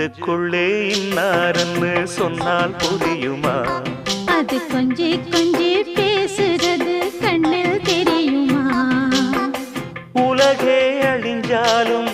நெஞ்சுக்குள்ளே இன்னார்னு சொன்னால் புரியுமா? அது கொஞ்சி கொஞ்சி பேசுறது கண்ணில் தெரியுமா? உலகே அழிஞ்சாலும்